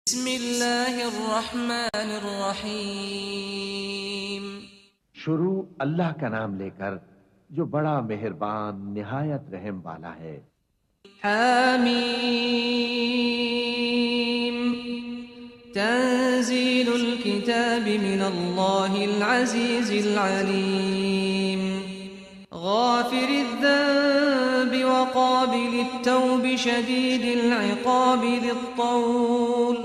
बिस्मिल्लाहिर्रहमानिर्रहीम। शुरू अल्लाह का नाम लेकर जो बड़ा मेहरबान निहायत रहम वाला है। हामीम तंजीलुल किताबि मिनल्लाहिल अज़ीज़िल अलीम गाफिरिज़ ज़ंबि व क़ाबिलित तौबि शदीदिल इक़ाबि ज़ित तौल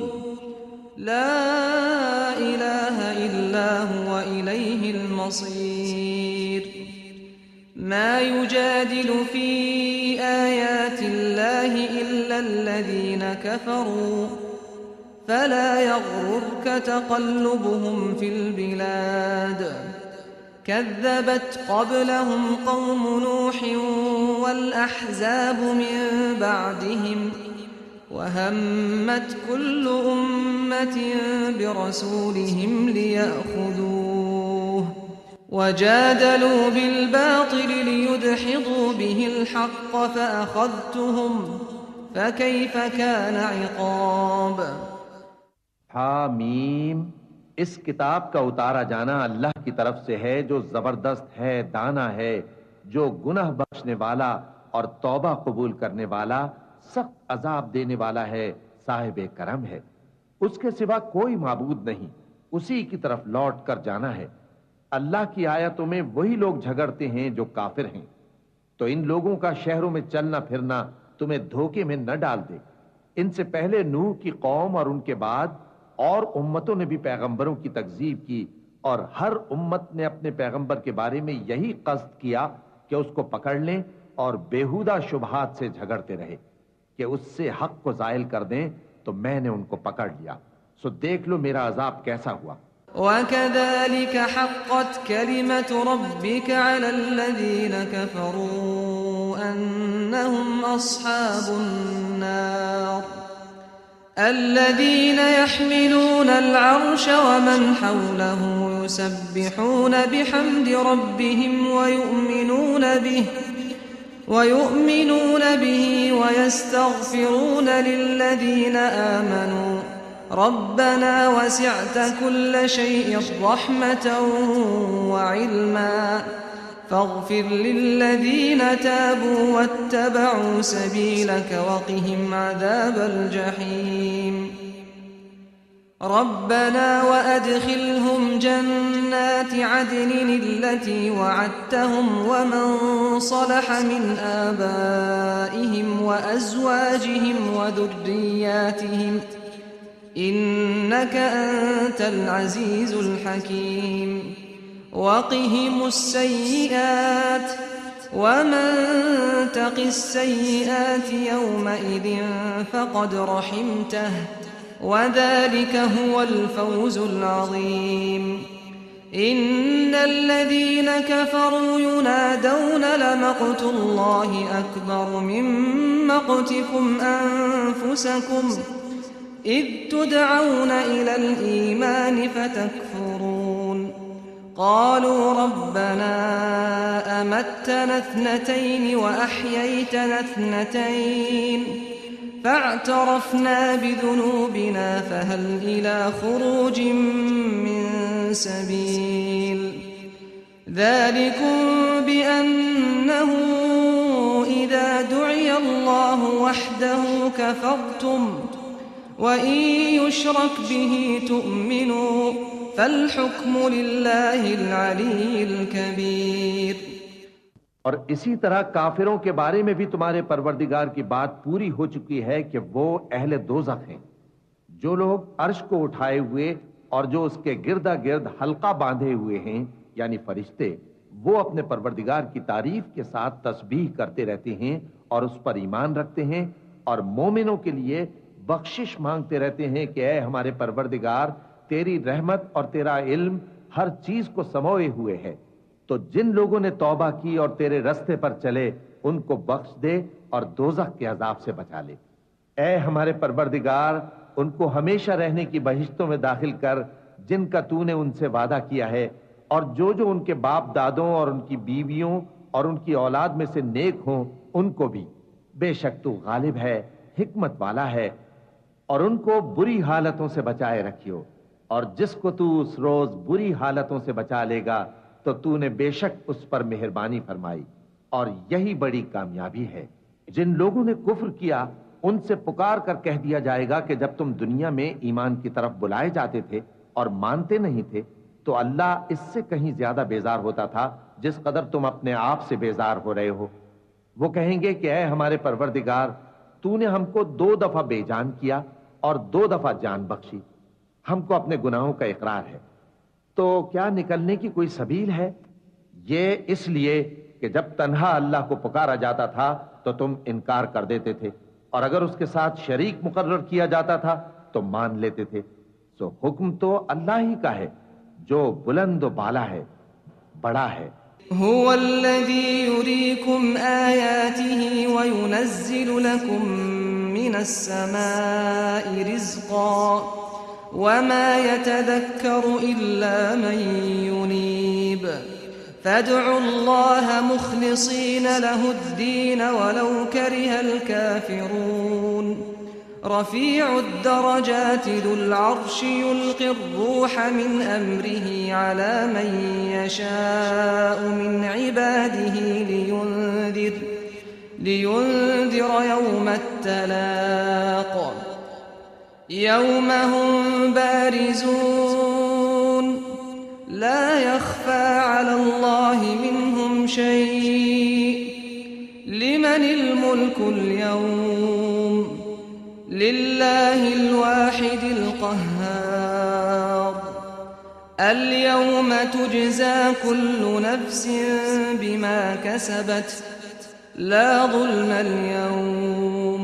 ला इलाहा इल्ला हुवा इलैहिल मसीर। मा युजादिलु फी आयातिल्लाहि इल्लल्लज़ीना कफ़रू फला यग़ुर्रक तक़ल्लुबुहुम फिल बिलाद। कज़्ज़बत क़ब्लहुम क़ौमु नूहिन वल अहज़ाबु मिन बअदिहिम वहम्मत कुल्लु उम्मतिन बिरसूलिहिम लियअख़ुज़ूह वजादलू बिलबातिल लियुदहिदू बिहिल हक़्क़ फ़अख़ज़्तुहुम फ़कैफ़ कान इक़ाब। हामीम, इस किताब का उतारा जाना अल्लाह की तरफ से है जो जबरदस्त है, दाना है, जो गुनाह बख्शने वाला और तौबा कबूल करने वाला, सख्त अजाब देने वाला है, साहिब करम है। उसके सिवा कोई माबूद नहीं, उसी की तरफ लौट कर जाना है। अल्लाह की आयतों में वही लोग झगड़ते हैं जो काफिर हैं, तो इन लोगों का शहरों में चलना फिरना तुम्हें धोखे में न डाल दे। इनसे पहले नूह की कौम और उनके बाद और उम्मतों ने भी पैगंबरों की तकजीब की, और हर उम्मत ने अपने पैगंबर के बारे में यही कस्द किया कि उसको पकड़ लें और बेहुदा शुबहात से झगड़ते रहे कि उससे हक को जायल कर दें, तो मैंने उनको पकड़ लिया। सो देख लो मेरा अजाब कैसा हुआ। वकज़ालिक हक़्क़त कलिमतु रब्बिक अलल्लज़ीन कफ़रू अन्नहुम अस्हाबुन नार الذين يحملون العرش ومن حوله يسبحون بحمد ربهم ويؤمنون به ويستغفرون للذين آمنوا ربنا وسعت كل شيء رحمة وعلما فاغفر للذين تابوا واتبعوا سبيلك وقهم عذاب الجحيم ربنا وأدخلهم جنات عدن التي وعدتهم ومن صلح من آبائهم وأزواجهم وذرياتهم إنك أنت العزيز الحكيم وقهم السيئات ومن تق السيئات يومئذ فقد رحمته وذلك هو الفوز العظيم إن الذين كفروا ينادون لمقت الله أكبر من مقتكم أنفسكم إذ تدعون إلى الإيمان فتكفرون قالوا ربنا أمتنا اثنتين وأحييتنا اثنتين فاعترفنا بذنوبنا فهل إلى خروج من سبيل ذلكم بأنه إذا دعي الله وحده كفرتم وإن يشرك به تؤمنوا فالحكم لله العلي الكبيर। और इसी तरह काफिरों के बारे में भी तुम्हारे परवरदिगार की बात पूरी हो चुकी है कि वो अहले दोज़ख हैं, जो लोग अर्श को उठाए हुए और जो उसके गिरदा गिर्द हल्का बांधे हुए हैं, यानी फरिश्ते, वो अपने परवरदिगार की तारीफ के साथ तस्बीह करते रहते हैं और उस पर ईमान रखते हैं, और मोमिनों के लिए बख्शिश मांगते रहते हैं कि ऐ हमारे परवरदिगार, तेरी रहमत और तेरा इल्म हर चीज को समोए हुए है, तो जिन लोगों ने तौबा की और तेरे रास्ते पर चले उनको बख्श दे और दोज़ख के अजाब से बचा ले। ऐ हमारे परवरदिगार, उनको हमेशा रहने की बहिश्तों में दाखिल कर जिनका तूने उनसे वादा किया है, और जो जो उनके बाप दादों और उनकी बीवियों और उनकी औलाद में से नेक हों उनको भी। बेशक तू गालिब है, हिकमत वाला है। और उनको बुरी हालतों से बचाए रखियो, और जिसको तू उस रोज बुरी हालतों से बचा लेगा तो तूने बेशक उस पर मेहरबानी फरमाई, और यही बड़ी कामयाबी है। जिन लोगों ने कुफ्र किया उनसे पुकार कर कह दिया जाएगा कि जब तुम दुनिया में ईमान की तरफ बुलाए जाते थे और मानते नहीं थे तो अल्लाह इससे कहीं ज्यादा बेजार होता था जिस कदर तुम अपने आप से बेजार हो रहे हो। वो कहेंगे कि ऐ हमारे परवरदिगार, तूने हमको 2 दफा बेजान किया और 2 दफा जान बख्शी, हमको अपने गुनाहों का इकरार है, तो क्या निकलने की कोई सबील है? ये इसलिए कि जब तन्हा अल्लाह को पुकारा जाता था तो तुम इनकार कर देते थे, और अगर उसके साथ शरीक मुकर्रर किया जाता था तो मान लेते थे। सो हुक्म तो अल्लाह ही का है जो बुलंद बाला है, बड़ा है। हुवल्लज़ी युरीकुम आयातिही व युनज़्ज़िलु लकुम मिनस समाई रिज़्क़ा वमा यतज़क्करु इल्ला मन युनीब फद्उल्लाह मुख़लिसीन लहुद्दीन वलौ करिहल काफ़िरून रफ़ीउद दरजाति ज़ुल अर्शि युल्क़िर रूह मिन अम्रिही अला मन यशाअु मिन इबादिही लियुन्ज़िर यौमत तलाक़ यौम हुम बारिज़ून ला यख़फ़ा अलल्लाहि मिनहुम शै'अ लिमनिल मुल्कुल यौम लिल्लाहिल वाहिदिल क़ह्हार अल-यौम तुजज़ा कुल्लु नफ्सिन बिमा कसबत ला ज़ुल्मल यौम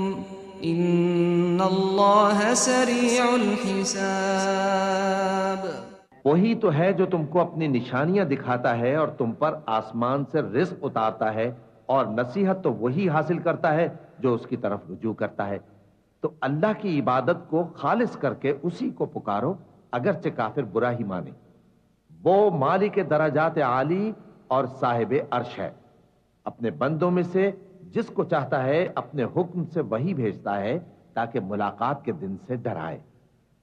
इन्नल्लाह सरीउल हिसाब। वही तो है जो तुमको अपनी निशानियां दिखाता है और तुम पर आसमान से रिज़्क़ उतारता है, और नसीहत तो वही हासिल करता है जो उसकी तरफ रुजू करता है। तो अल्लाह की इबादत को खालिस करके उसी को पुकारो, अगरचे काफिर बुरा ही माने। वो मालिक दराजात आली और साहिब अर्श है। अपने बंदों में से जिसको चाहता है अपने हुक्म से वही भेजता है ताकि मुलाकात के दिन से डराए।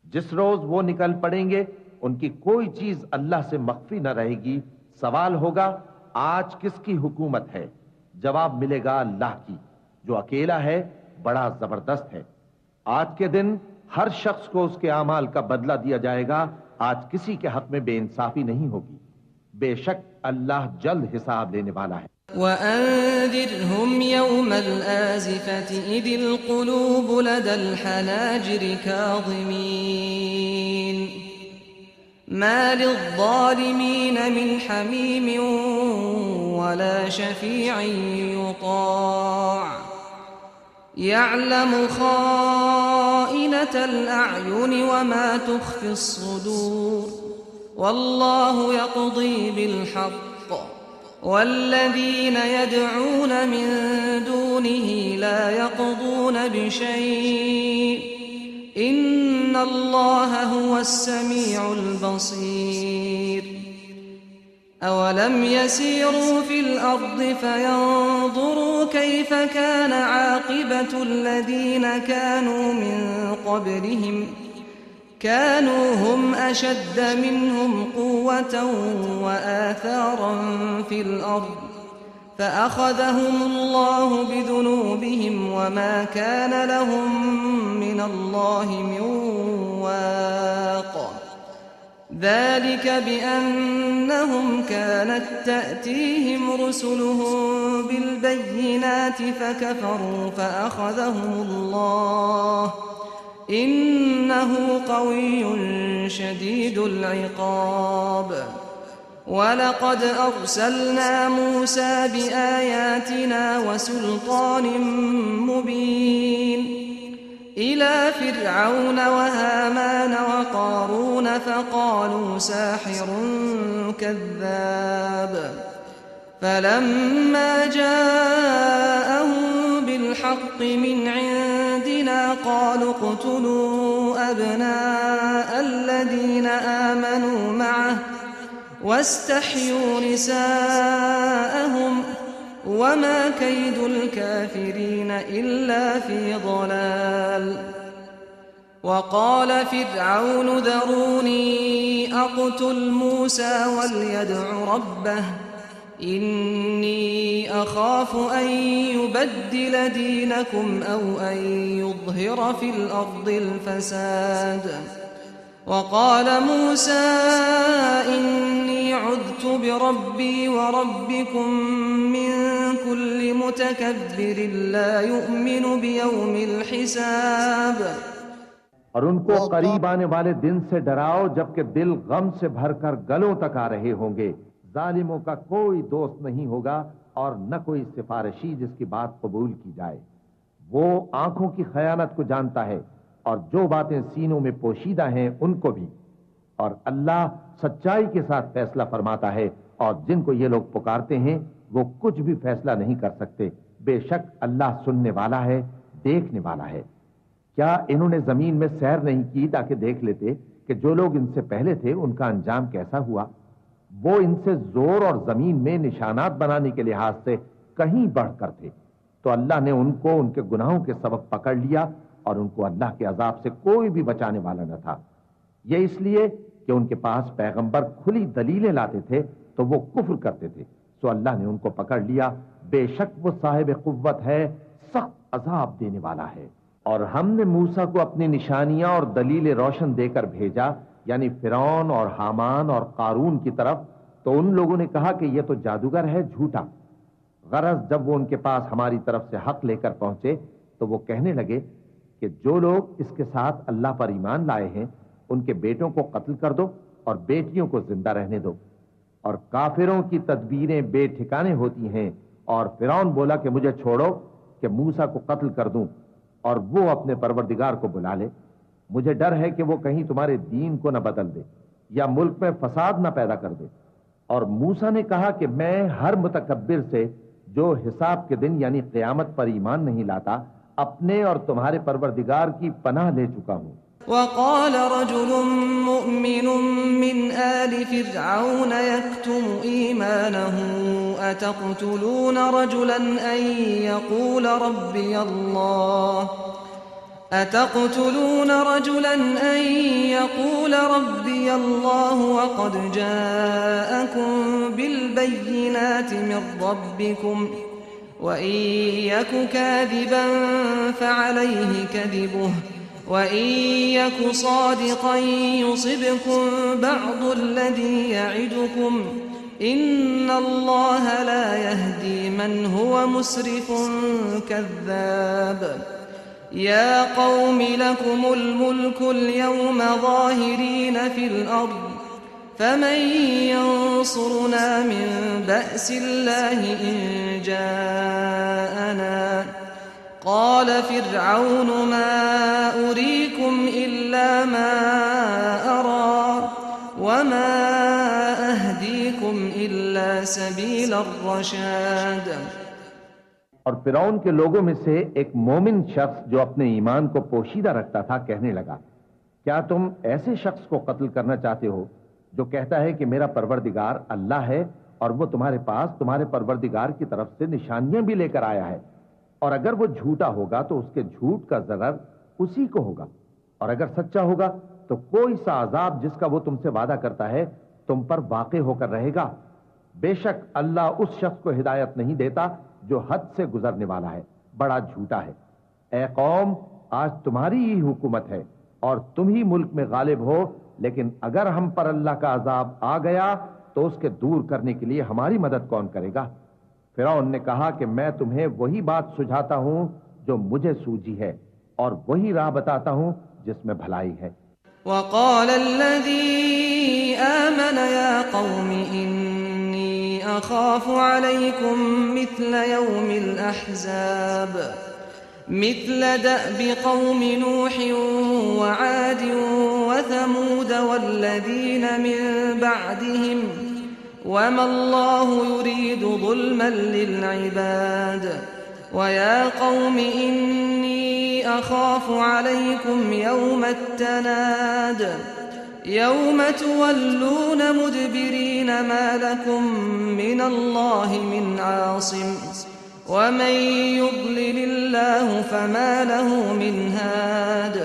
जिस रोज वो निकल पड़ेंगे उनकी कोई चीज अल्लाह से मख्फी न रहेगी। सवाल होगा, आज किसकी हुकूमत है? जवाब मिलेगा, अल्लाह की, जो अकेला है, बड़ा जबरदस्त है। आज के दिन हर शख्स को उसके आमाल का बदला दिया जाएगा। आज किसी के हक में बेइंसाफी नहीं होगी। बेशक अल्लाह जल्द हिसाब लेने वाला है। वअन्ज़िरहुम यौमल आज़िफ़ति इज़िल क़ुलूबु लदल हनाजिरि काज़िमीन मा लिज़्ज़ालिमीन मिन हमीमिन वला शफ़ी'इन युताअ यअलमु ख़ाइनतल अ'युनि वमा तुख़फ़िस सुदूर वल्लाहु यक़्ज़ी बिल हक़्क़ वल्लज़ीन यदऊन मिन दूनिही ला यक़्ज़ून बिशै'इन इन्नल्लाह हुवस्समीउल बसीर। अवलम यसीरू फिल अर्दि फयंज़ुरू कैफ़ कान आक़िबतुल्लज़ीन कानू मिन क़ब्लिहिम कानू हुम अशद्द मिनहुम क़ुव्वतन व आथारन फिल अर्द फ़अख़ज़हुमुल्लाहु बिज़ुनूबिहिम वमा कान लहुम मिनल्लाहि मिन वाक़ ذلك بأنهم كانت تأتيهم رسلهم بالبينات فكفروا فأخذهم الله إنه قوي شديد العقاب ولقد أرسلنا موسى بآياتنا وسلطان مبين إلى فرعون وهامان وقارون فقالوا ساحر كذاب فلما جاءهم بالحق من عندنا قالوا اقتلوا أبناء الذين آمنوا معه واستحيوا نساءهم وما كيد الكافرين إلا في ضلال वक़ाल फ़िरऔन ज़रूनी अक़्तुल मूसा वलयदअ रब्बह इन्नी अख़ाफ़ु अन युबद्दिल दीनकुम औ अन युज़हिर फ़िल अर्दिल फ़साद वक़ाल मूसा इन्नी उज़्तु बिरब्बी व रब्बिकुम मिन कुल्लि मुतकब्बिरिन ला युमिनु बियौमिल हिसाब। और उनको करीब आने वाले दिन से डराओ जबकि दिल गम से भरकर गलों तक आ रहे होंगे। जालिमों का कोई दोस्त नहीं होगा और न कोई सिफारिशी जिसकी बात कबूल की जाए। वो आंखों की खयानत को जानता है और जो बातें सीनों में पोशीदा हैं उनको भी। और अल्लाह सच्चाई के साथ फैसला फरमाता है और जिनको ये लोग पुकारते हैं वो कुछ भी फैसला नहीं कर सकते। बेशक अल्लाह सुनने वाला है, देखने वाला है। क्या इन्होंने जमीन में सैर नहीं की ताकि देख लेते कि जो लोग इनसे पहले थे उनका अंजाम कैसा हुआ? वो इनसे जोर और जमीन में निशानात बनाने के लिहाज से कहीं बढ़कर थे। तो अल्लाह ने उनको उनके गुनाहों के सबब पकड़ लिया और उनको अल्लाह के अजाब से कोई भी बचाने वाला न था। यह इसलिए कि उनके पास पैगंबर खुली दलीलें लाते थे तो वो कुफ्र करते थे, सो अल्लाह ने उनको पकड़ लिया। बेशक वो साहिब कुव्वत है, सख्त अजाब देने वाला है। और हमने मूसा को अपनी निशानियां और दलीलें रोशन देकर भेजा, यानी फिरौन और हामान और कारून की तरफ। तो उन लोगों ने कहा कि यह तो जादूगर है, झूठा। गरज जब वो उनके पास हमारी तरफ से हक लेकर पहुंचे तो वो कहने लगे कि जो लोग इसके साथ अल्लाह पर ईमान लाए हैं उनके बेटों को कत्ल कर दो और बेटियों को जिंदा रहने दो। और काफिरों की तदबीरें बेठिकाने होती हैं। और फिरौन बोला कि मुझे छोड़ो कि मूसा को कत्ल कर दूं और वो अपने परवरदिगार को बुला ले। मुझे डर है कि वो कहीं तुम्हारे दीन को न बदल दे या मुल्क में फसाद न पैदा कर दे। और मूसा ने कहा कि मैं हर मुतकब्बिर से जो हिसाब के दिन यानी क़यामत पर ईमान नहीं लाता अपने और तुम्हारे परवरदिगार की पनाह ले चुका हूं। वक़ाल रजुलुम मुअमिनुम मिन आलि फ़िरऔन यक्तुमु ईमानहु अतक़्तुलून रजुलन अन यक़ूल रब्बी अल्लाह वक़द जाअकुम बिलबय्यिनाति मिन रब्बिकुम वइन यकु काज़िबन फ़अलैहि कज़िबुहु वइन यकु सादिक़न युसिबकुम बअदुल्लज़ी य'iदुकुम इन्नल्लाह ला यहदी मन हुवा मुस्रिफुन कज़्ज़ाब। या क़ौमि लकुमुल मुल्कुल यौमा ज़ाहिरीन फ़िल अर्ज़ फमन यंसुरुना मिन बअसिल्लाहि इन जाअना क़ाल फ़िरऔन मा उरीकुम इल्ला मा अरा वमा अहदीकुम इल्ला सबीलर रशाद। और फिरौन के लोगों में से एक मोमिन शख्स जो अपने ईमान को पोशीदा रखता था कहने लगा, क्या तुम ऐसे शख्स को कत्ल करना चाहते हो जो कहता है कि मेरा परवरदिगार अल्लाह है और वो तुम्हारे पास तुम्हारे परवरदिगार की तरफ से निशानियां भी लेकर आया है? और अगर वो झूठा होगा तो उसके झूठ का ज़रर उसी को होगा, और अगर सच्चा होगा तो कोई सा अजाब जिसका वो तुमसे वादा करता है तुम पर वाक़े होकर रहेगा। बेशक अल्लाह उस शख्स को हिदायत नहीं देता जो हद से गुजरने वाला है, बड़ा झूठा है। ए कौम, आज तुम्हारी ही हुकूमत है और तुम ही मुल्क में गालिब हो, लेकिन अगर हम पर अल्लाह का अजाब आ गया तो उसके दूर करने के लिए हमारी मदद कौन करेगा? फिरौन ने कहा कि मैं तुम्हें वही बात सुझाता हूं जो मुझे सूझी है और वही राह बताता हूं जिसमें भलाई है। वक़ाल अल्लज़ी आमन या क़ौमि इन्नी अख़ाफ़ु अलैकुम मिस्ल यौमिल अहज़ाब मिस्ल दअबि क़ौमि नूहिन व आदिन व समूद वल्लज़ीन मिन बअदिहिम वमा अल्लाहु युरीदु ज़ुल्मन लिल्इबाद वया क़ौमि इन्नी अख़ाफ़ु अलैकुम यौमत तनाद यौम तुवल्लून मुदबिरीन मा लकुम मिनल्लाहि मिन आसिम वमन युضलिलिल्लाहु फमा लहु मिन हाद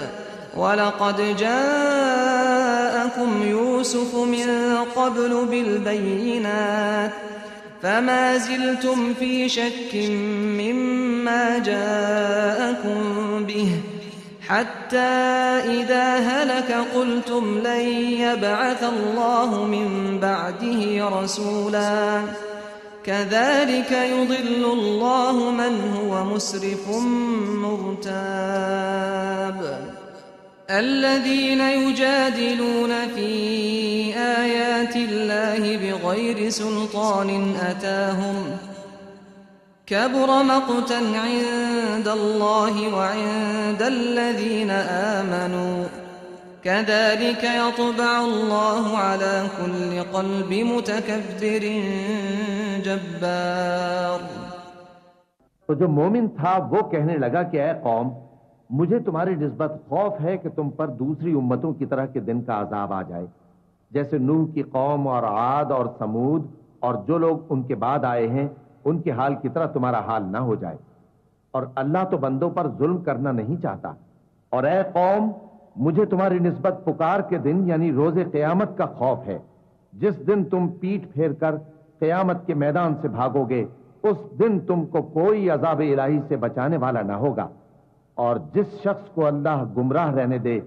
वलक़द जाअकुम यूसुफ मिन क़ब्लु बिलबय्यिनात फमा ज़िलतुम फ़ी शक्किन मिम्मा जाअकुम बिहि हत्ता इज़ा हलक क़ुल्तुम लन यबअथ अल्लाहु मिन बअदिही रसूला कज़ालिक युदिल्लु अल्लाहु मन हुव मुस्रिफुम मुर्ताब अल्लज़ीना युजादिलूना फ़ी आयातिल्लाहि बिग़ैरि सुल्तानिन अताहुम कबुर मक़तन इंदल्लाहि व इंदल्लज़ीना आमनू कज़ालिक यत्बअु अल्लाहु अला कुल्लि क़ल्बि मुतकब्बिरिन जब्बार। तो जो मोमिन था वो कहने लगा कि ऐ कौम, मुझे तुम्हारी निस्बत खौफ है कि तुम पर दूसरी उम्मतों की तरह के दिन का अजाब आ जाए, जैसे नूह की कौम और आद और समूद और जो लोग उनके बाद आए हैं उनके हाल की तरह तुम्हारा हाल ना हो जाए। और अल्लाह तो बंदों पर जुल्म करना नहीं चाहता। और ऐ कौम, मुझे तुम्हारी निस्बत पुकार के दिन यानी रोजे क़यामत का खौफ है, जिस दिन तुम पीठ फेर कर क़यामत के मैदान से भागोगे। उस दिन तुमको कोई अज़ाब इलाही से बचाने वाला ना होगा, और जिस शख्स को अल्लाह गुमराह रहने दे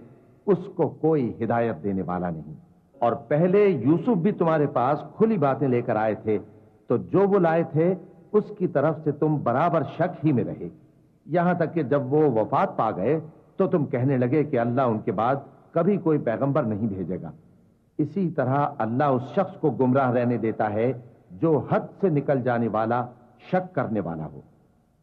उसको कोई हिदायत देने वाला नहीं। और पहले यूसुफ भी तुम्हारे पास खुली बातें लेकर आए थे, तो जो वो लाए थे उसकी तरफ से तुम बराबर शक ही में रहे, यहां तक कि जब वो वफात पा गए तो तुम कहने लगे कि अल्लाह उनके बाद कभी कोई पैगंबर नहीं भेजेगा। इसी तरह अल्लाह उस शख्स को गुमराह रहने देता है जो हद से निकल जाने वाला, शक करने वाला हो।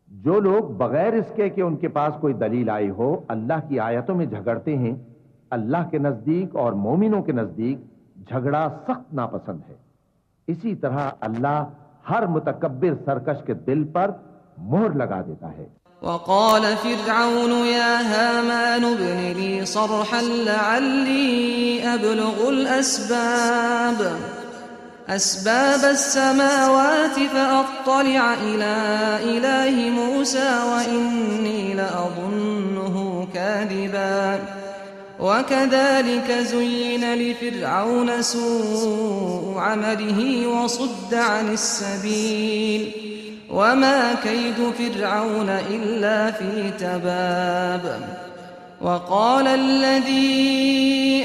जो लोग बगैर इसके कि उनके पास कोई दलील आई हो अल्लाह की आयतों में झगड़ते हैं, अल्लाह के नजदीक और मोमिनों के नजदीक झगड़ा सख्त नापसंद है। इसी तरह अल्लाह हर मुतकब्बिर सरकश के दिल पर मोहर लगा देता है। वक़ाल फ़िरऔन या हामान इब्न ली सरहन लअल्ली अब्लुगुल अस्बाब अस्समावाति फ़अत्तलिअ इला इलाहि मूसा व इन्नी लअज़ुन्नुहु काज़िबा वकज़ालिक ज़ुय्यिन लिफ़िरऔन सूअु अमलिही वसुद्द अनिस्सबील वमा कैदु फ़िरऔन इल्ला फ़ी तबाब। वक़ाल अल्लज़ी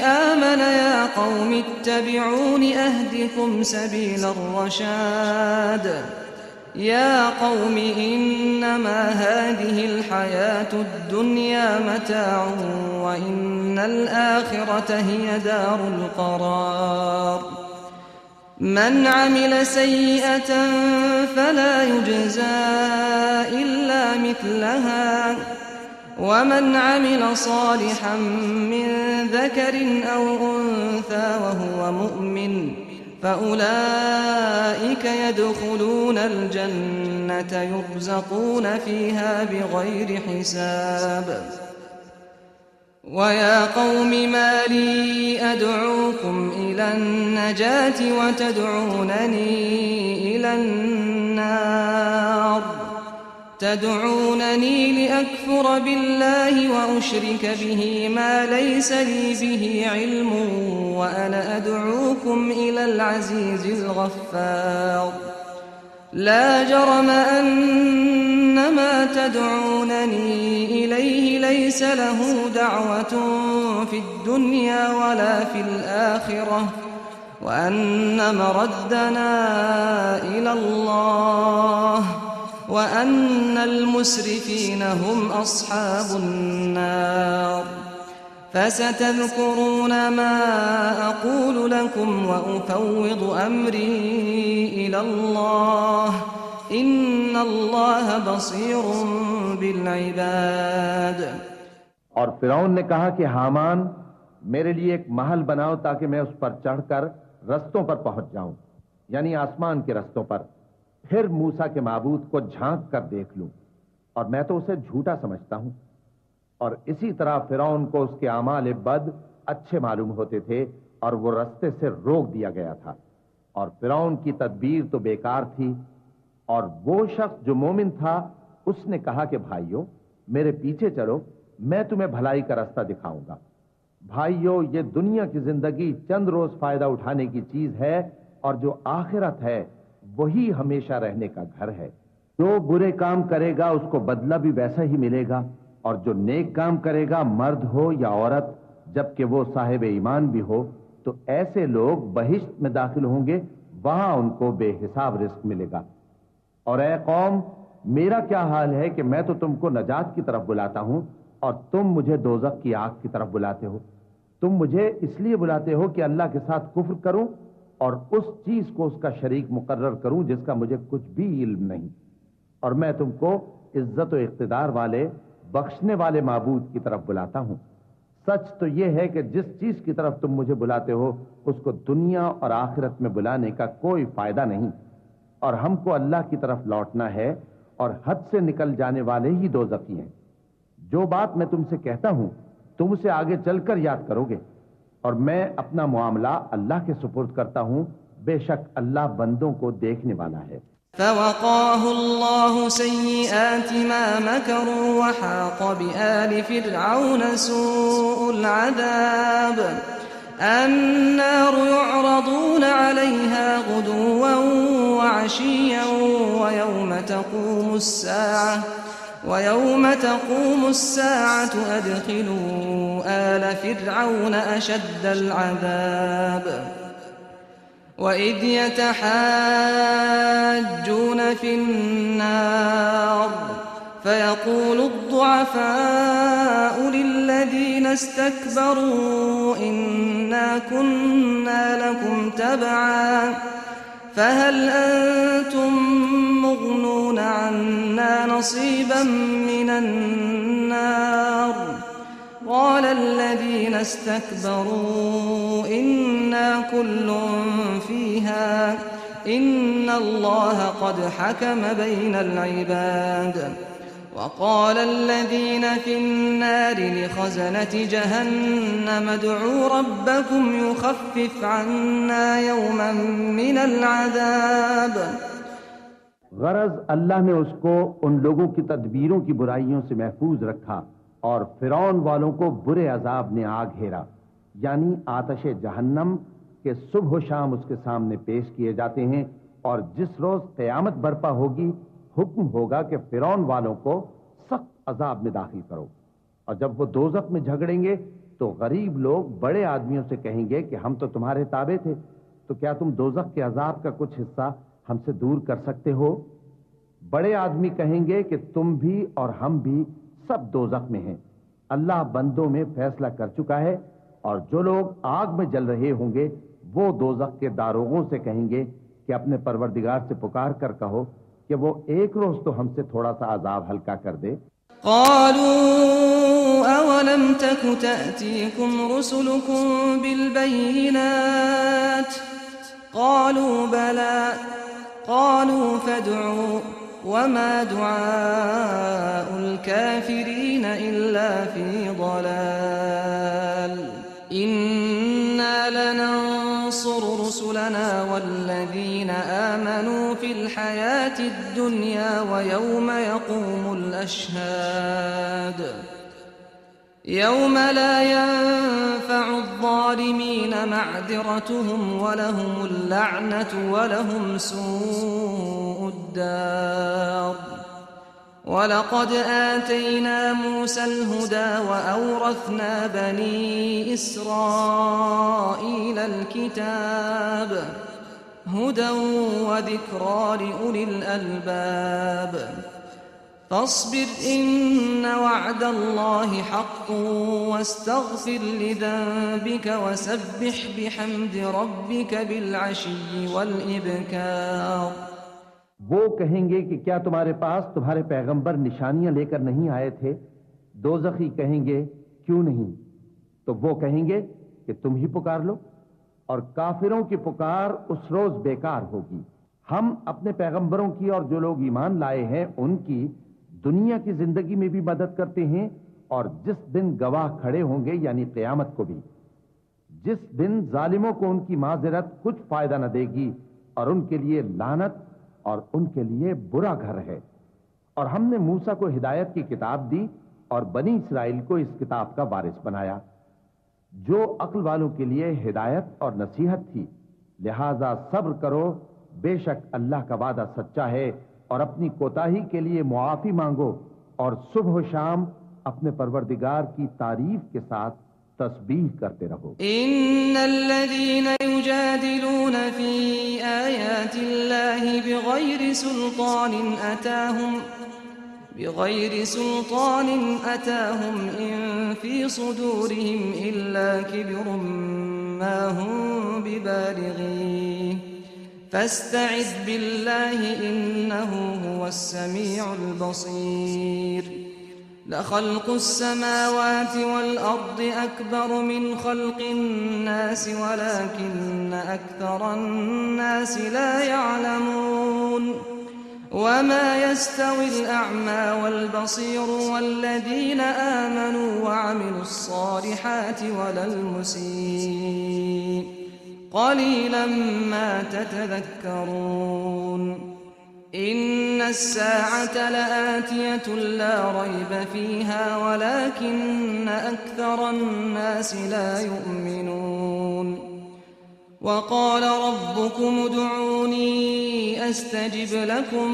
आमन या क़ौमि इत्तबिऊनि अहदिकुम सबील अर्रशाद या क़ौमि इन्नमा हाज़िहिल हयातुद दुन्या मताउन व इन्नल आखिरत हिय दारुल क़रार। मन अमिल सय्यअतन फला युज्ज़ा इल्ला मिथलहा वमन अमिल सालिहन मिन ज़करिन औ उन्सा वहुव मुअमिन फ़उलाइक यदखुलूनल जन्नत युरज़क़ून फ़ीहा बिग़ैरि हिसाब। वया क़ौमि मा ली अदऊकुम इलन नजाति वतदऊननी इलन नार तदऊननी लिअकफ़ुर बिल्लाहि व उश्रिक बिही मा लैस ली बिही इल्मुन व अना अदऊकुम इलल अज़ीज़िल गफ़्फ़ार। ला जरम अन्नमा तदऊननी इलैहि लैस लहु दअवतुन फ़िद दुन्या वला फ़िल आख़िरह व अन्न मरद्दना इलल्लाह व अन्नल मुस्रिफ़ीन हुम अस्हाबुन नार। फसतज़कुरून मा अक़ूलु लकुम व उफ़व्विदु अम्री इलल्लाह इन्नल्लाह बसीरुन बिल इबाद। और फिरौन ने कहा कि हामान, मेरे लिए एक महल बनाओ ताकि मैं उस पर चढ़कर रस्तों पर पहुंच जाऊं, यानी आसमान के रस्तों पर, फिर मूसा के माबूद को झांक कर देख लूं, और मैं तो उसे झूठा समझता हूं। और इसी तरह फिरौन को उसके आमाल बद अच्छे मालूम होते थे और वो रास्ते से रोक दिया गया था। और फिरौन की तदबीर तो बेकार थी। और वो शख्स जो मोमिन था उसने कहा कि भाइयों, मेरे पीछे चलो, मैं तुम्हें भलाई का रास्ता दिखाऊंगा। भाइयों, ये दुनिया की जिंदगी चंद रोज फायदा उठाने की चीज है और जो आखिरत है वही हमेशा रहने का घर है। जो बुरे काम करेगा उसको बदला भी वैसा ही मिलेगा, और जो नेक काम करेगा, मर्द हो या औरत, जबकि वो साहिब ईमान भी हो, तो ऐसे लोग बहिश्त में दाखिल होंगे, वहां उनको बेहिसाब रिस्क मिलेगा। और ऐ कौम, मेरा क्या हाल है कि मैं तो तुमको नजात की तरफ बुलाता हूं और तुम मुझे दोजख की आग की तरफ बुलाते हो। तुम मुझे इसलिए बुलाते हो कि अल्लाह के साथ कुफ्र करूं और उस चीज को उसका शरीक मुकर्रर करूं जिसका मुझे कुछ भी इल्म नहीं। और मैं तुमको इज्जत और इख्तिदार वाले, बख्शने वाले माबूद की तरफ बुलाता हूं। सच तो यह है कि जिस चीज की तरफ तुम मुझे बुलाते हो उसको दुनिया और आखिरत में बुलाने का कोई फायदा नहीं, और हमको अल्लाह की तरफ लौटना है, और हद से निकल जाने वाले ही दोज़खी हैं। जो बात मैं तुमसे कहता हूं तुम उसे आगे चलकर याद करोगे, और मैं अपना मामला अल्लाह के सुपुर्द करता हूं। बेशक अल्लाह बंदों को देखने वाला है। फ़वक़ाहुल्लाहु सय्यिआति मा मकरू वहाक़ बिआलि फ़िरऔन सूउल अज़ाब अन्नारु युअरदून अलैहा गुदुव्वन वअशिय्यन वयौम तक़ूमु अस्साअतु अदखिलू आल फ़िरऔन अशद्दल अज़ाब वइज़ यतहाज्जून फ़िन्नार फ़यक़ूलु الضُّعَफाءُ लिल्लज़ीन इस्तकबरू इन्ना कुन्ना लकुम तबअन फ़हल अंतुम मुग़नून अन्ना नसीबन मिनन नार क़ाल الذين استكبروا إنا كل فيها إن الله قد حكم بين العباد وقال الذين في النار لخزنة جهنم ادعوا ربكم يخفف عنا يوما من العذاب। गरज अल्लाह ने उसको उन लोगों की तदबीरों की बुराइयों से महफूज रखा और फिरौन वालों को बुरे अजाब ने आ घेरा, यानी आतश जहन्नम के सुबह शाम उसके सामने पेश किए जाते हैं। और जिस रोज क़यामत बर्पा होगी, हुक्म होगा कि फिरौन वालों को सख्त अजाब में दाखिल करो। और जब वो दोज़ख में झगड़ेंगे तो गरीब लोग बड़े आदमियों से कहेंगे कि हम तो तुम्हारे ताबे थे, तो क्या तुम दोज़ख के अजाब का कुछ हिस्सा हमसे दूर कर सकते हो? बड़े आदमी कहेंगे कि तुम भी और हम भी सब दोज़ख में हैं। अल्लाह बंदों में फैसला कर चुका है, और जो लोग आग में जल रहे होंगे वो दोज़ख के दारोगों से कहेंगे कि अपने परवरदिगार से पुकार कर कहो कि वो एक रोज तो हमसे थोड़ा सा अजाब हल्का कर दे। क़ालू अवलम तकु तअतीकुम रुसुलुकुम बिलबय्यिनात क़ालू बला क़ालू फद्उ वमा दुआउल काफिरीन इल्ला फी ضलाल इन्ना लनंसुरु रुसुलना वल्लज़ीन आमनू फिल हयातिद दुन्या वयौम यक़ूमुल अशहाद यौम ला यंफ़अु الظालिमीन मअज़िरतुहुम वलहुमुल लअनतु वलहुम सूउद दार। वलक़द आतैना मूसल हुदा वअौरथना बनी इस्राईलल किताब हुदन वज़िक्रा लिउलिल अलबाब फ़स्बिर इन्न वअदल्लाहि हक़्क़ुन वस्तग़फ़िर लिज़ंबिक वसब्बिह बिहम्दि रब्बिक बिलअशिय्यि वल-इब्कार। वो कहेंगे कि क्या तुम्हारे पास तुम्हारे पैगंबर निशानियां लेकर नहीं आए थे? दोज़खी कहेंगे क्यों नहीं? तो वो कहेंगे कि तुम ही पुकार लो, और काफिरों की पुकार उस रोज बेकार होगी। हम अपने पैगंबरों की और जो लोग ईमान लाए हैं उनकी दुनिया की जिंदगी में भी मदद करते हैं, और जिस दिन गवाह खड़े होंगे यानी क़यामत को भी, जिस दिन जालिमों को उनकी माज़िरत कुछ फायदा न देगी और उनके लिए लानत और उनके लिए बुरा घर है। और हमने मूसा को हिदायत की किताब दी और बनी इसराइल को इस किताब का वारिस बनाया। जो अक्ल वालों के लिए हिदायत और नसीहत थी। लिहाजा सब्र करो, बेशक अल्लाह का वादा सच्चा है, और अपनी कोताही के लिए मुआफी मांगो, और सुबह शाम अपने परवरदिगार की तारीफ के साथ तस्बीह करते रहो। इन्नल्लज़ीन युजादिलून फी आयातिल्लाहि बिग़ैरि सुल्तानिन अताहुम इन फी सुदूरिहिम इल्ला किब्रुम मा हुम बिबालिग़ीह फस्तइज़ बिल्लाहि इन्नहु हुवस समीउल बसीर। लख़ल्क़ुस समावाति वल अर्दि अकबर मिन ख़ल्क़िन नासि वलाकिन्न अक्तरन नासि ला यअलमून। वमा यस्तविल अअमा वल बसीर वल्लज़ीन आमनू वअमिलुस सालिहाति वलल मुसीअ क़लीलन मा ततज़क्करून। इन्नस साअत लआतियतुन ला रैब फीहा वलाकिन्न अक्तरन नासि ला युमिनून। वक़ाल रब्बुकुम उदऊनी अस्तजिब लकुम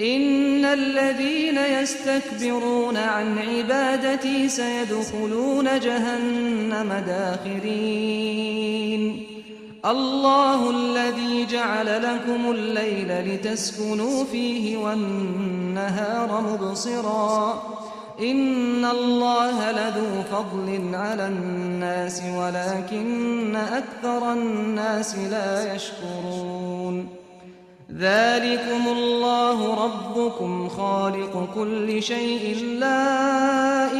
इन्नल्लज़ीन यस्तकबिरून अन इबादती सयदखुलून जहन्नम दाखिरीन। अल्लाहुल्लज़ी जअल लकुमुल लैला लितस्कुनू फीहि वन्नहार मुबसिरा इन्नल्लाह लज़ू फ़ज़लिन अलन्नासि वलाकिन्न अक्तरन्नासि ला यशकुरून। ज़ालिकुमुल्लाहु रब्बुकुम ख़ालिक़ु कुल्लि शैइन ला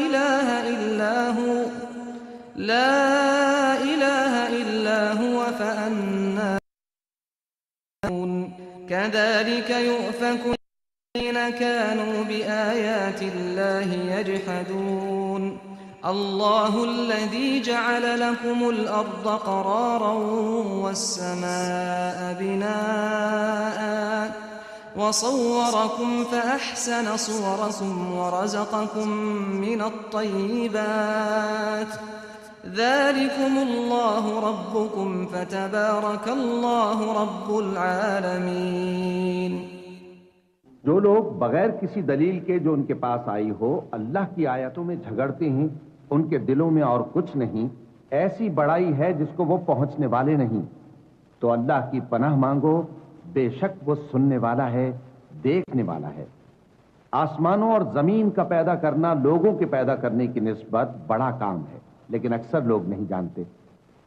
इलाहा इल्ला हुव फ़अन्ना तुफ़्लिहून। कज़ालिक युफ़कु الذين كانوا بآيات الله يجحدون। الله الذي جعل لكم الأرض قرارا والسماء بناء وصوركم فأحسن صوركم ورزقكم من الطيبات ذلكم الله ربكم فتبارك الله رب العالمين। जो लोग बगैर किसी दलील के जो उनके पास आई हो अल्लाह की आयतों में झगड़ते हैं, उनके दिलों में और कुछ नहीं, ऐसी बड़ाई है जिसको वो पहुंचने वाले नहीं। तो अल्लाह की पनाह मांगो, बेशक वो सुनने वाला है, देखने वाला है। आसमानों और जमीन का पैदा करना लोगों के पैदा करने की निस्बत बड़ा काम है, लेकिन अक्सर लोग नहीं जानते।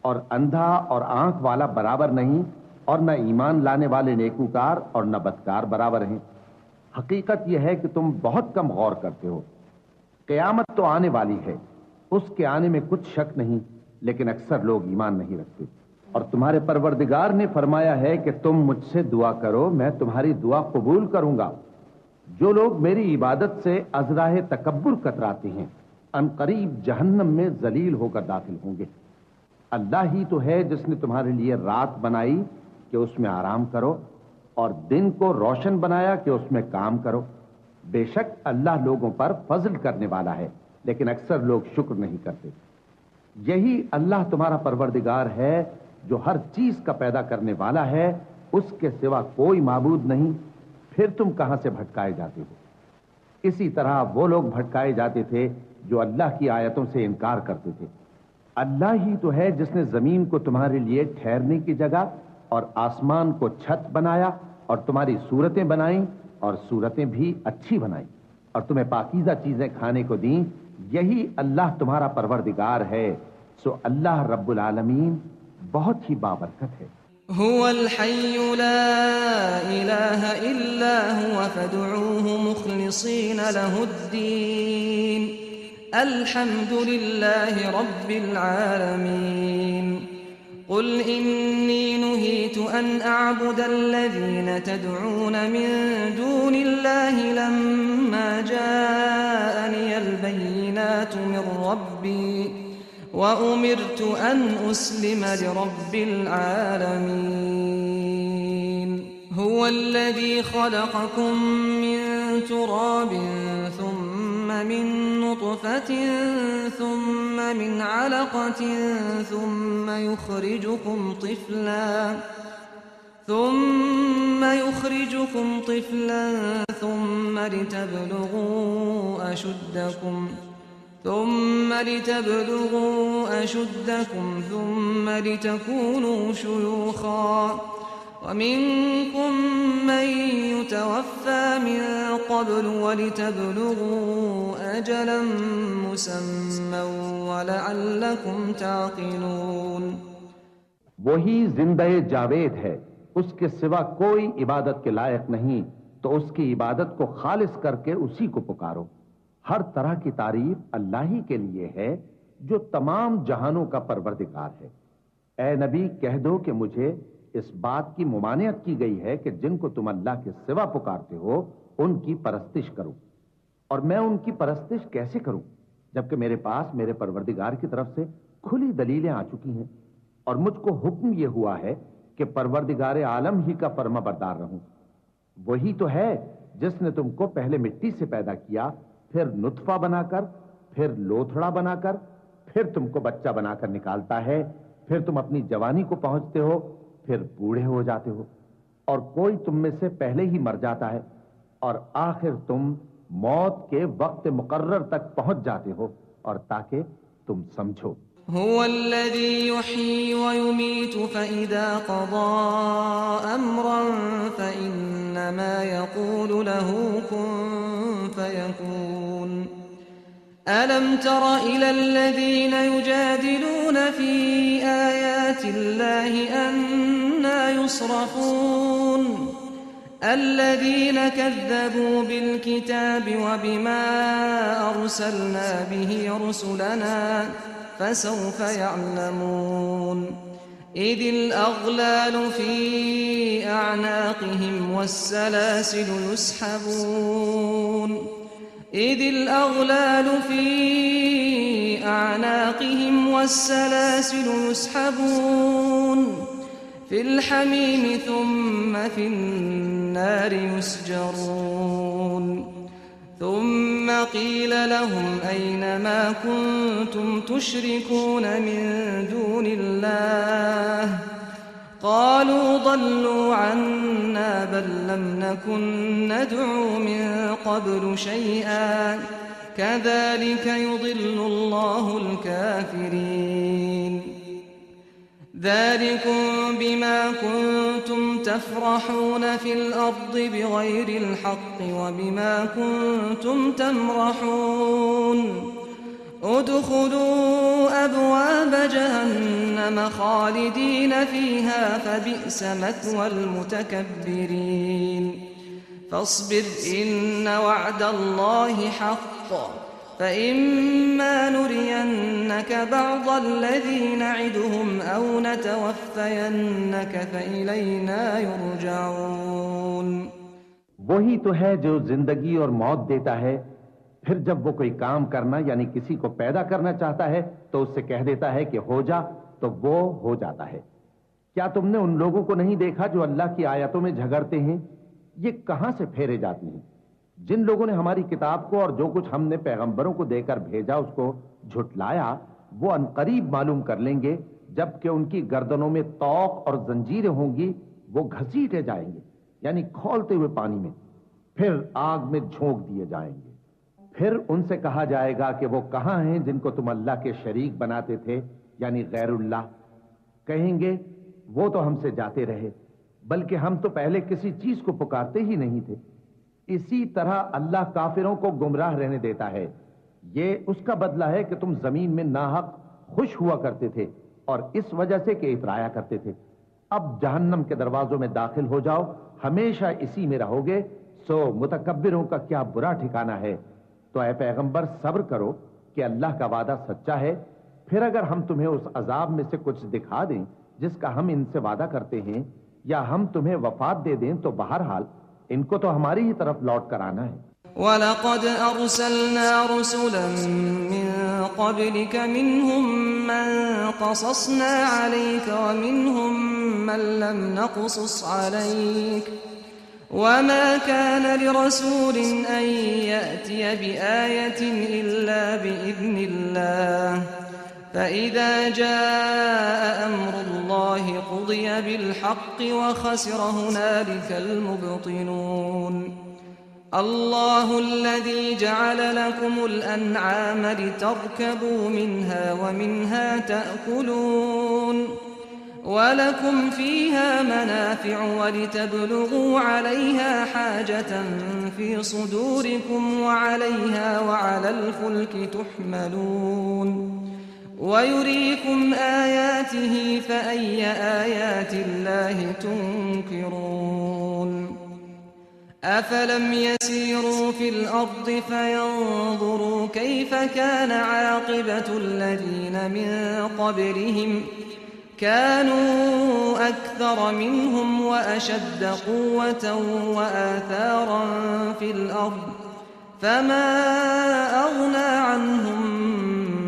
और अंधा और आंख वाला बराबर नहीं, और न ईमान लाने वाले नेकूकार और न बदकार बराबर हैं। हकीकत यह है कि तुम बहुत कम गौर करते हो। क़यामत तो आने वाली है, उसके आने में कुछ शक नहीं, लेकिन अक्सर लोग ईमान नहीं रखते। और तुम्हारे परवरदिगार ने फरमाया है कि तुम मुझसे दुआ करो, मैं तुम्हारी दुआ कबूल करूंगा। जो लोग मेरी इबादत से अज़राह तकब्बुर कतराते हैं, अनकरीब जहन्नम में जलील होकर दाखिल होंगे। अल्लाह ही तो है जिसने तुम्हारे लिए रात बनाई कि उसमें आराम करो, और दिन को रोशन बनाया कि उसमें काम करो। बेशक अल्लाह लोगों पर फजल करने वाला है, लेकिन अक्सर लोग शुक्र नहीं करते। यही अल्लाह तुम्हारा परवरदिगार है जो हर चीज का पैदा करने वाला है, उसके सिवा कोई माबूद नहीं। फिर तुम कहां से भटकाए जाते हो? इसी तरह वो लोग भटकाए जाते थे जो अल्लाह की आयतों से इनकार करते थे। अल्लाह ही तो है जिसने जमीन को तुम्हारे लिए ठहरने की जगह और आसमान को छत बनाया, और तुम्हारी सूरतें बनाई, और सूरतें भी अच्छी बनाई, और तुम्हें पाकीज़ा चीजें खाने को दी। यही अल्लाह तुम्हारा परवरदिगार है। सो अल्लाह रब्बुल आलमीन बहुत ही बाबरकत है। हुवल हय्यु ला इलाहा इल्ला हुव फदऊहु मुखलिसीन लहुद्दीन अल्हम्दुलिल्लाहि रब्बिल आलमीन। कुल इन्नी नुहीतु अन अअबुदल्लज़ीन तदऊन मिन दूनिल्लाहि लम्मा जाअनियल बय्यिनातु मिन रब्बी व उमिरतु अन उस्लिम लिरब्बिल आलमीन। हुवल्लज़ी खलक़कुम मिन तुराबिन थुम्मा من نطفة ثم من علقة ثم يخرجكم طفلا ثم لتبلغوا أشدكم ثم لتكونوا شيوخا ومنكم من يتوفى من قبل ولتبلغوا أجلا مسمى ولعلكم تعقلون। वही जिंदा जावेद है, उसके सिवा कोई इबादत के लायक नहीं, तो उसकी इबादत को खालिस करके उसी को पुकारो। हर तरह की तारीफ अल्लाह ही के लिए है जो तमाम जहानों का परवरदिगार है। ए नबी, कह दो कि मुझे इस बात की मुमानियत की गई है कि जिनको तुम अल्लाह के सिवा पुकारते हो उनकी परस्तिश करो। और मैं उनकी परस्तिश कैसे करूं जबकि मेरे पास मेरे परवरदिगार की तरफ से खुली दलीलें आ चुकी हैं और मुझको हुक्म यह हुआ है कि परवरदिगार आलम ही का फर्माबरदार रहूं। वही तो है जिसने तुमको पहले मिट्टी से पैदा किया, फिर नुत्फा बनाकर, फिर लोथड़ा बनाकर, फिर तुमको बच्चा बनाकर निकालता है, फिर तुम अपनी जवानी को पहुंचते हो, फिर बूढ़े हो जाते हो और कोई तुम में से पहले ही मर जाता है और आखिर तुम मौत के वक्त मुकर्रर तक पहुंच जाते हो। और ताकि तुम समझो, हुवल्लज़ी युह्यी व युमीतु फ़इज़ा क़ज़ा अम्रन फ़इन्नमा यक़ूलु लहू कुन फ़यकून। अलम तर इलल्लज़ीन युजादिलून फ़ी आयातिल्लाहि अन्ना युस्रफ़ून। الذين كذبوا بالكتاب وبما أرسلنا به رسلنا فسوف يعلمون إذ الأغلال في أعناقهم والسلاسل يسحبون في الحميم ثم في النار يسجرون ثم قيل لهم أين ما كنتم تشركون من دون الله قالوا ضلوا عنا بل لم نكن ندعو من قبل شيئا كذلك يضل الله الكافرين ذلكم بما كنتم تفرحون في الأرض بغير الحق وبما كنتم تمرحون ادخلوا أبواب جهنم خالدين فيها فبئس مثوى المتكبرين فاصبر إن وعد الله حق فإما نرينك بعض الذي نعدهم أو نتوفينك فإلينا يرجعون। वही तो है जो जिंदगी और मौत देता है, फिर जब वो कोई काम करना यानी किसी को पैदा करना चाहता है तो उससे कह देता है कि हो जा, तो वो हो जाता है। क्या तुमने उन लोगों को नहीं देखा जो अल्लाह की आयतों में झगड़ते हैं? ये कहां से फेरे जाती हैं? जिन लोगों ने हमारी किताब को और जो कुछ हमने पैगंबरों को देकर भेजा उसको झुटलाया, वो अनकरीब मालूम कर लेंगे जबकि उनकी गर्दनों में तौक और जंजीरें होंगी, वो घसीटे जाएंगे यानी खौलते हुए पानी में, फिर आग में झोंक दिए जाएंगे। फिर उनसे कहा जाएगा कि वो कहां हैं जिनको तुम अल्लाह के शरीक बनाते थे यानी गैरुल्लाह। कहेंगे वो तो हमसे जाते रहे, बल्कि हम तो पहले किसी चीज को पुकारते ही नहीं थे। इसी तरह अल्लाह काफिरों को गुमराह रहने देता है। ये उसका बदला है कि तुम जमीन में नाहक खुश हुआ करते थे और इस वजह से कि इतराया करते थे। अब जहन्नम के दरवाजों में दाखिल हो जाओ, हमेशा इसी में रहोगे। सो मुतकब्बिरों का क्या बुरा ठिकाना है। तो ऐ पैगंबर, सब्र करो कि अल्लाह का वादा सच्चा है। फिर अगर हम तुम्हें उस अजाब में से कुछ दिखा दें जिसका हम इनसे वादा करते हैं, या हम तुम्हें वफात दे दें, तो बहरहाल इनको तो हमारी ही तरफ लौट कर आना है। वलक़द अर्सलना रुसुलन मिन क़ब्लिक मिनहुम मन क़ससना अलैक व मिनहुम मन लम नक़सुस अलैक وما كان لرسول أن يأتي بآية إلا بإذن الله فإذا جاء أمر الله قضي بالحق وخسر هنالك المبطلون الله الذي جعل لكم الأنعام لتركبوا منها ومنها تأكلون ولكم فيها منافع ولتبلغوا عليها حاجة في صدوركم وعليها وعلى الفلك تحملون ويريكم آياته فأي آيات الله تنكرون أفلم يسيروا في الأرض فينظروا كيف كان عاقبة الذين من قبلهم كانوا أكثر منهم وأشد قوة وآثارا في الأرض فما أغنى عنهم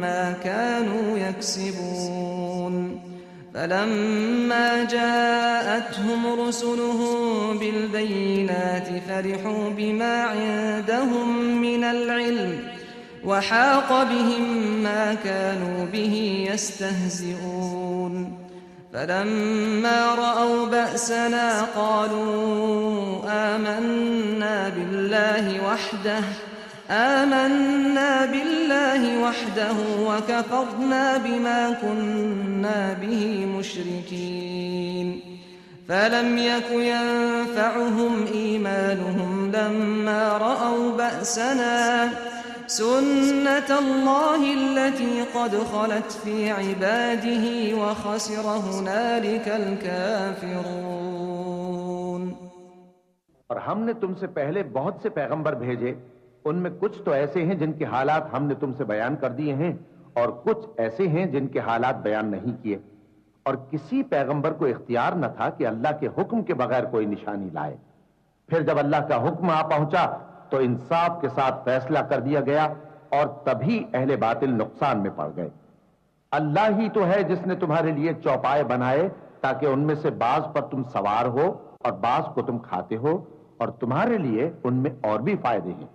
ما كانوا يكسبون فلما جاءتهم رسلهم بالبينات فرحوا بما عندهم من العلم وحاق بهم ما كانوا به يستهزئون فلما رأوا بأسنا قالوا آمنا بالله وحده وكفرنا بما كنا به مشركين فلم يك ينفعهم إيمانهم لما رأوا بأسنا سنة الله التي قد خلت في عباده وخسر هنالك الكافرون और हमने तुमसे पहले बहुत से पैगंबर भेजे, उनमें कुछ तो ऐसे हैं जिनके हालात हमने तुमसे बयान कर दिए हैं और कुछ ऐसे हैं जिनके हालात बयान नहीं किए। और किसी पैगंबर को इख्तियार न था कि अल्लाह के हुक्म के बगैर कोई निशानी लाए। फिर जब अल्लाह का हुक्म आ पहुंचा तो इंसाफ के साथ फैसला कर दिया गया और तभी अहले बातिल नुकसान में पड़ गए। अल्लाह ही तो है जिसने तुम्हारे लिए चौपाए बनाए ताकि उनमें से बाज पर तुम सवार हो और बाज को तुम खाते हो और तुम्हारे लिए उनमें और भी फायदे हैं।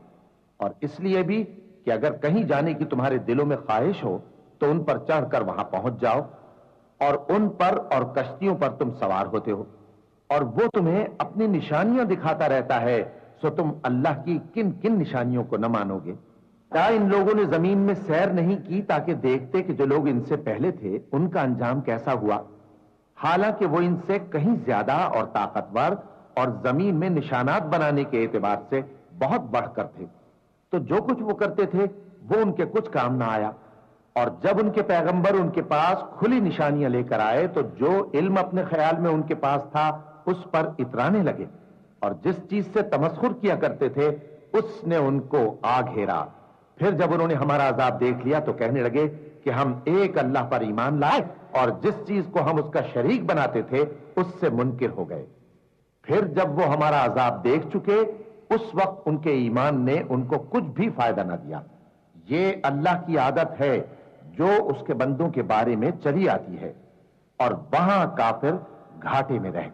और इसलिए भी कि अगर कहीं जाने की तुम्हारे दिलों में ख्वाहिश हो तो उन पर चढ़कर वहां पहुंच जाओ और उन पर और कश्तियों पर तुम सवार होते हो और वो तुम्हें अपनी निशानियां दिखाता रहता है, सो तुम अल्लाह की किन किन निशानियों को न मानोगे। क्या इन लोगों ने जमीन में सैर नहीं की ताकि देखते कि जो लोग इनसे पहले थे उनका अंजाम कैसा हुआ, हालांकि वो इनसे कहीं ज्यादा और ताकतवर और जमीन में निशानात बनाने के एतबार से बहुत बढ़कर थे। तो जो कुछ वो करते थे वो उनके कुछ काम ना आया। और जब उनके पैगंबर उनके पास खुली निशानियां लेकर आए तो जो इल्म अपने ख्याल में उनके पास था उस पर इतराने लगे और जिस चीज से तमस्खुर किया करते थे उसने उनको आ घेरा। फिर जब उन्होंने हमारा अजाब देख लिया तो कहने लगे कि हम एक अल्लाह पर ईमान लाए और जिस चीज को हम उसका शरीक बनाते थे उससे मुनकिर हो गए। फिर जब वो हमारा अजाब देख चुके उस वक्त उनके ईमान ने उनको कुछ भी फायदा न दिया। ये अल्लाह की आदत है जो उसके बंदों के बारे में चली आती है और वहां काफिर घाटे में रह